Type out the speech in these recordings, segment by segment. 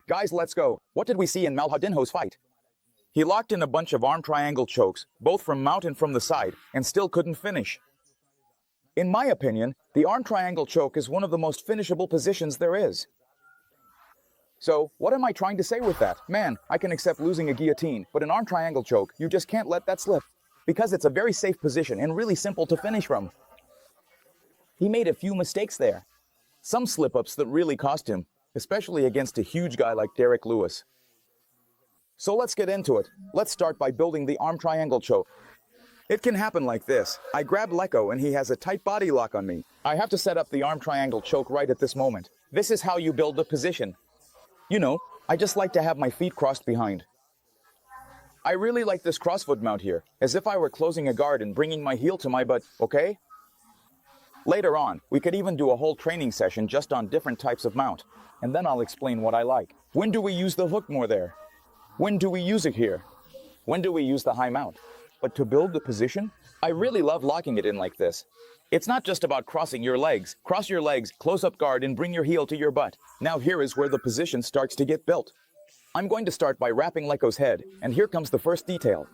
Guys, let's go. What did we see in Malhadinho's fight? He locked in a bunch of arm triangle chokes, both from mount and from the side, and still couldn't finish. In my opinion, the arm triangle choke is one of the most finishable positions there is. So, what am I trying to say with that? Man, I can accept losing a guillotine, but an arm triangle choke, you just can't let that slip. Because it's a very safe position and really simple to finish from. He made a few mistakes there. Some slip-ups that really cost him, especially against a huge guy like Derek Lewis. So let's get into it. Let's start by building the arm triangle choke. It can happen like this. I grab Leko and he has a tight body lock on me. I have to set up the arm triangle choke right at this moment. This is how you build the position. You know, I just like to have my feet crossed behind. I really like this crossfoot mount here, as if I were closing a guard and bringing my heel to my butt, okay? Later on, we could even do a whole training session just on different types of mount, and then I'll explain what I like. When do we use the hook more there? When do we use it here? When do we use the high mount? But to build the position, I really love locking it in like this. It's not just about crossing your legs. Cross your legs, close up guard, and bring your heel to your butt. Now here is where the position starts to get built. I'm going to start by wrapping Leko's head, and here comes the first detail.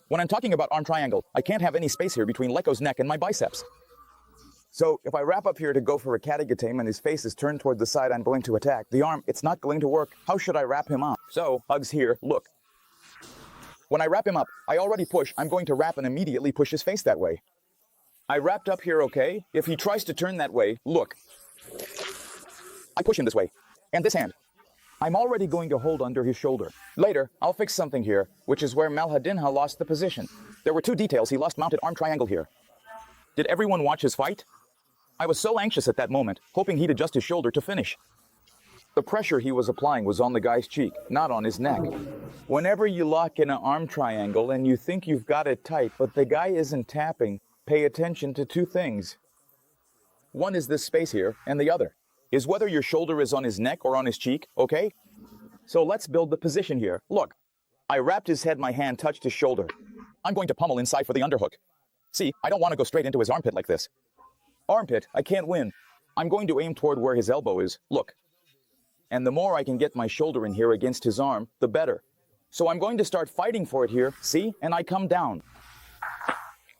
When I'm talking about arm triangle, I can't have any space here between Leko's neck and my biceps. So if I wrap up here to go for a Katagatame and his face is turned toward the side I'm going to attack, the arm, it's not going to work. How should I wrap him up? So, hugs here, look. When I wrap him up, I already push, I'm going to wrap and immediately push his face that way. I wrapped up here, okay? If he tries to turn that way, look. I push him this way. And this hand. I'm already going to hold under his shoulder. Later, I'll fix something here, which is where Malhadinha lost the position. There were two details. He lost mounted arm triangle here. Did everyone watch his fight? I was so anxious at that moment, hoping he'd adjust his shoulder to finish. The pressure he was applying was on the guy's cheek, not on his neck. Whenever you lock in an arm triangle and you think you've got it tight, but the guy isn't tapping, pay attention to two things. One is this space here, and the other is whether your shoulder is on his neck or on his cheek, okay? So let's build the position here. Look, I wrapped his head, my hand touched his shoulder. I'm going to pummel inside for the underhook. See, I don't want to go straight into his armpit like this. Armpit, I can't win. I'm going to aim toward where his elbow is, look. And the more I can get my shoulder in here against his arm, the better. So I'm going to start fighting for it here, see? And I come down.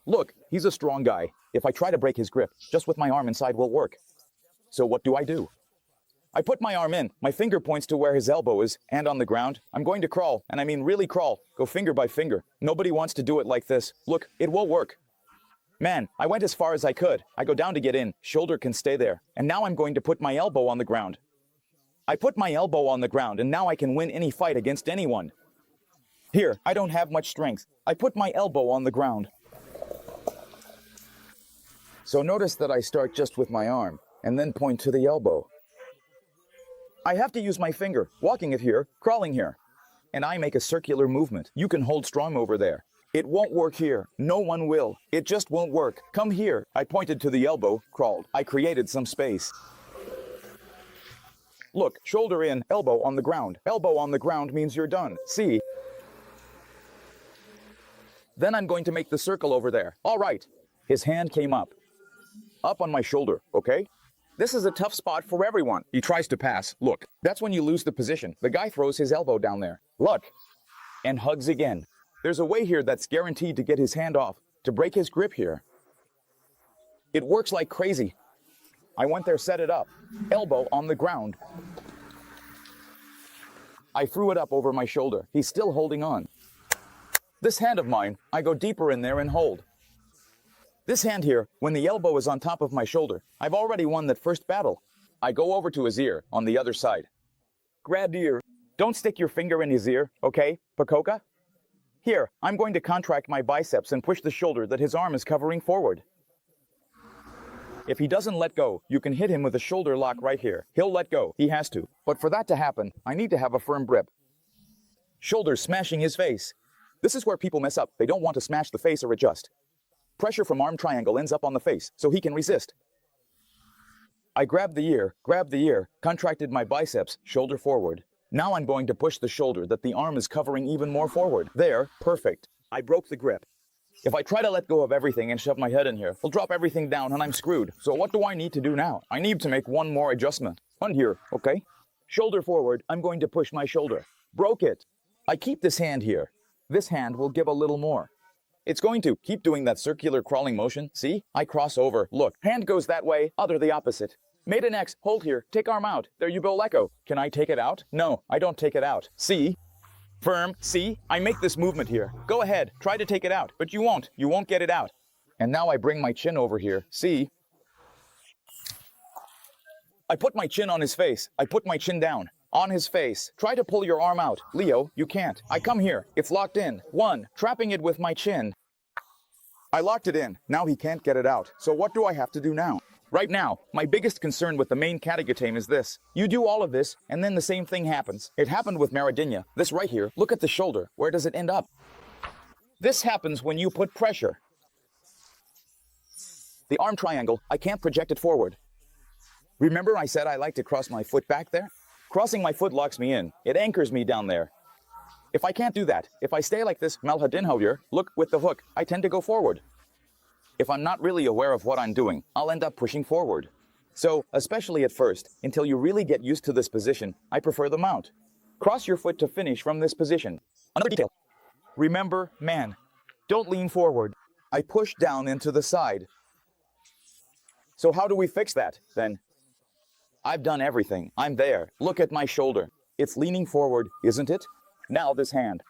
Look, he's a strong guy. If I try to break his grip, just with my arm inside will work. So what do? I put my arm in, my finger points to where his elbow is, and on the ground, I'm going to crawl, and I mean really crawl, go finger by finger. Nobody wants to do it like this. Look, it will work. Man, I went as far as I could. I go down to get in, shoulder can stay there, and now I'm going to put my elbow on the ground. I put my elbow on the ground, and now I can win any fight against anyone. Here, I don't have much strength. I put my elbow on the ground. So notice that I start just with my arm, and then point to the elbow. I have to use my finger, walking it here, crawling here. And I make a circular movement. You can hold strong over there. It won't work here. No one will. It just won't work. Come here. I pointed to the elbow, crawled. I created some space. Look, shoulder in, elbow on the ground. Elbow on the ground means you're done. See? Then I'm going to make the circle over there. All right. His hand came up. Up on my shoulder, okay? This is a tough spot for everyone. He tries to pass. Look, that's when you lose the position. The guy throws his elbow down there. Look. And hugs again. There's a way here that's guaranteed to get his hand off, to break his grip here. It works like crazy. I went there, set it up. Elbow on the ground. I threw it up over my shoulder. He's still holding on. This hand of mine, I go deeper in there and hold. This hand here, when the elbow is on top of my shoulder, I've already won that first battle. I go over to his ear, on the other side. Grab the ear. Don't stick your finger in his ear, okay, Pacoca? Here, I'm going to contract my biceps and push the shoulder that his arm is covering forward. If he doesn't let go, you can hit him with a shoulder lock right here. He'll let go, he has to. But for that to happen, I need to have a firm grip. Shoulder smashing his face. This is where people mess up. They don't want to smash the face or adjust. Pressure from arm triangle ends up on the face, so he can resist. I grabbed the ear, contracted my biceps, shoulder forward. Now I'm going to push the shoulder that the arm is covering even more forward. There, perfect. I broke the grip. If I try to let go of everything and shove my head in here, I'll drop everything down and I'm screwed. So what do I need to do now? I need to make one more adjustment. On here, okay? Shoulder forward, I'm going to push my shoulder. Broke it. I keep this hand here. This hand will give a little more. It's going to keep doing that circular crawling motion. See? I cross over. Look, hand goes that way, other the opposite. Made an X, hold here, take arm out. There you go, let go. Can I take it out? No, I don't take it out. See? Firm, see? I make this movement here. Go ahead, try to take it out, but you won't. You won't get it out. And now I bring my chin over here. See? I put my chin on his face. I put my chin down. On his face. Try to pull your arm out. Leo, you can't. I come here. It's locked in. 1. Trapping it with my chin. I locked it in. Now he can't get it out. So what do I have to do now? Right now, my biggest concern with the main Katagatame is this. You do all of this, and then the same thing happens. It happened with Maradinha. This right here, look at the shoulder. Where does it end up? This happens when you put pressure. The arm triangle, I can't project it forward. Remember I said I like to cross my foot back there? Crossing my foot locks me in. It anchors me down there. If I can't do that, if I stay like this, malhadinhodir, look with the hook, I tend to go forward. If I'm not really aware of what I'm doing, I'll end up pushing forward. So, especially at first, until you really get used to this position, I prefer the mount. Cross your foot to finish from this position. Another detail. Remember, man, don't lean forward. I push down into the side. So how do we fix that, then? I've done everything. I'm there. Look at my shoulder. It's leaning forward, isn't it? Now this hand.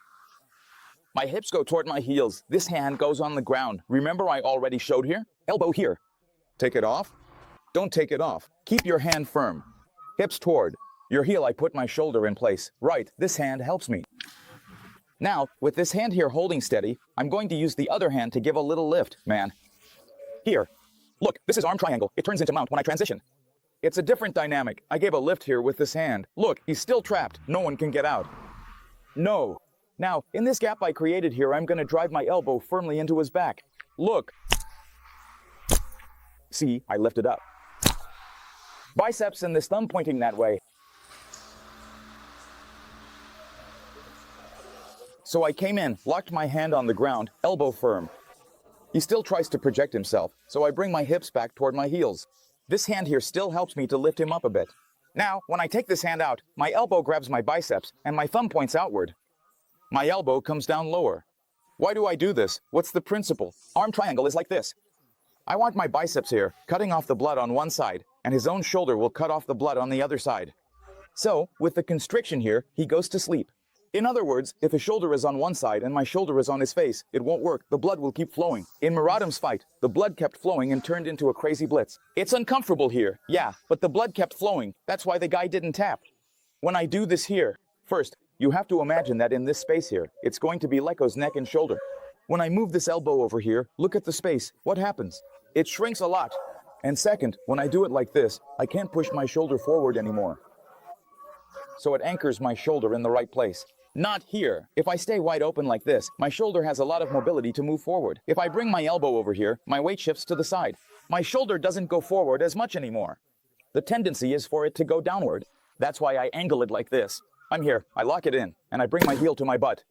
My hips go toward my heels. This hand goes on the ground. Remember I already showed here? Elbow here. Take it off. Don't take it off. Keep your hand firm. Hips toward. Your heel, I put my shoulder in place. Right, this hand helps me. Now, with this hand here holding steady, I'm going to use the other hand to give a little lift, man. Here. Look, this is arm triangle. It turns into mount when I transition. It's a different dynamic. I gave a lift here with this hand. Look, he's still trapped. No one can get out. No. Now, in this gap I created here, I'm going to drive my elbow firmly into his back. Look. See, I lifted up. Biceps and this thumb pointing that way. So I came in, locked my hand on the ground, elbow firm. He still tries to project himself, so I bring my hips back toward my heels. This hand here still helps me to lift him up a bit. Now, when I take this hand out, my elbow grabs my biceps and my thumb points outward. My elbow comes down lower. Why do I do this? What's the principle? Arm triangle is like this. I want my biceps here, cutting off the blood on one side, and his own shoulder will cut off the blood on the other side. So, with the constriction here, he goes to sleep. In other words, if his shoulder is on one side and my shoulder is on his face, it won't work. The blood will keep flowing. In Muradam's fight, the blood kept flowing and turned into a crazy blitz. It's uncomfortable here, yeah, but the blood kept flowing. That's why the guy didn't tap. When I do this here, first, you have to imagine that in this space here, it's going to be Leko's neck and shoulder. When I move this elbow over here, look at the space. What happens? It shrinks a lot. And second, when I do it like this, I can't push my shoulder forward anymore. So it anchors my shoulder in the right place. Not here. If I stay wide open like this, my shoulder has a lot of mobility to move forward. If I bring my elbow over here, my weight shifts to the side. My shoulder doesn't go forward as much anymore. The tendency is for it to go downward. That's why I angle it like this. I'm here, I lock it in, and I bring my heel to my butt.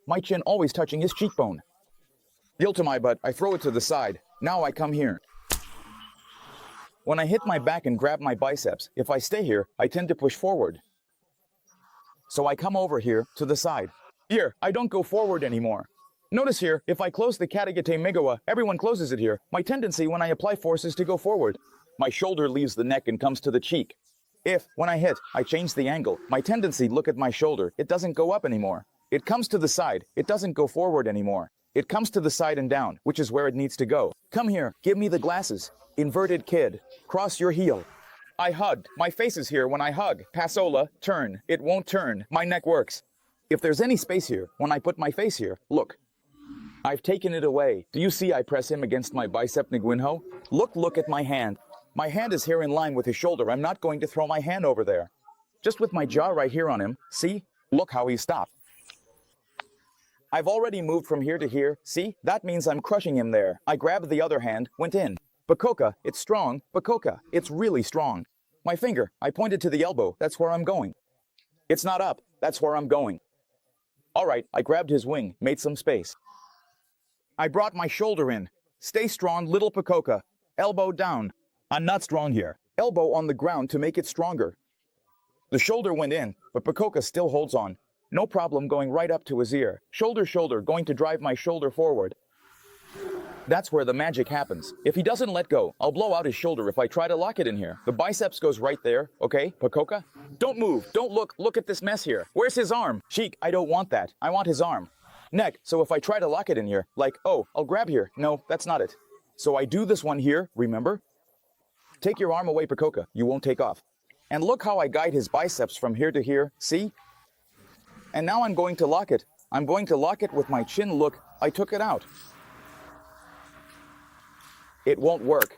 My chin always touching his cheekbone. Heel to my butt, I throw it to the side. Now I come here. When I hit my back and grab my biceps, if I stay here, I tend to push forward. So I come over here to the side. Here, I don't go forward anymore. Notice here, if I close the Katagatame Migawa, everyone closes it here. My tendency when I apply force is to go forward. My shoulder leaves the neck and comes to the cheek. If, when I hit, I change the angle, my tendency, look at my shoulder, it doesn't go up anymore. It comes to the side, it doesn't go forward anymore. It comes to the side and down, which is where it needs to go. Come here, give me the glasses. Inverted kid, cross your heel. I hugged. My face is here when I hug. Passola, turn. It won't turn. My neck works. If there's any space here, when I put my face here, look. I've taken it away. Do you see I press him against my bicep Nguinho? Look at my hand. My hand is here in line with his shoulder. I'm not going to throw my hand over there. Just with my jaw right here on him. See? Look how he stopped. I've already moved from here to here. See? That means I'm crushing him there. I grabbed the other hand, went in. Bakoka, it's strong. Bakoka, it's really strong. My finger, I pointed to the elbow. That's where I'm going. It's not up. That's where I'm going. All right, I grabbed his wing, made some space. I brought my shoulder in. Stay strong, little Bakoka. Elbow down. I'm not strong here. Elbow on the ground to make it stronger. The shoulder went in, but Pacoca still holds on. No problem going right up to his ear. Shoulder, shoulder, going to drive my shoulder forward. That's where the magic happens. If he doesn't let go, I'll blow out his shoulder if I try to lock it in here. The biceps goes right there, okay, Pacoca? Don't move, don't look at this mess here. Where's his arm? Sheik, I don't want that. I want his arm. Neck, so if I try to lock it in here, like, oh, I'll grab here. No, that's not it. So I do this one here, remember? Take your arm away, Pacoca. You won't take off. And look how I guide his biceps from here to here, see? And now I'm going to lock it. I'm going to lock it with my chin. Look, I took it out. It won't work.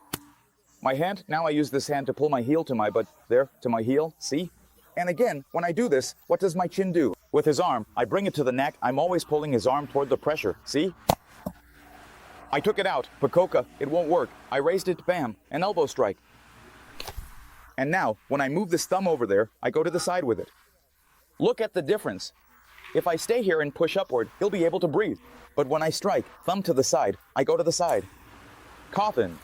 My hand, now I use this hand to pull my heel to my butt. There, to my heel, see? And again, when I do this, what does my chin do? With his arm, I bring it to the neck. I'm always pulling his arm toward the pressure, see? I took it out. Pacoca, it won't work. I raised it, bam, an elbow strike. And now, when I move this thumb over there, I go to the side with it. Look at the difference. If I stay here and push upward, he'll be able to breathe. But when I strike, thumb to the side, I go to the side. Coffin.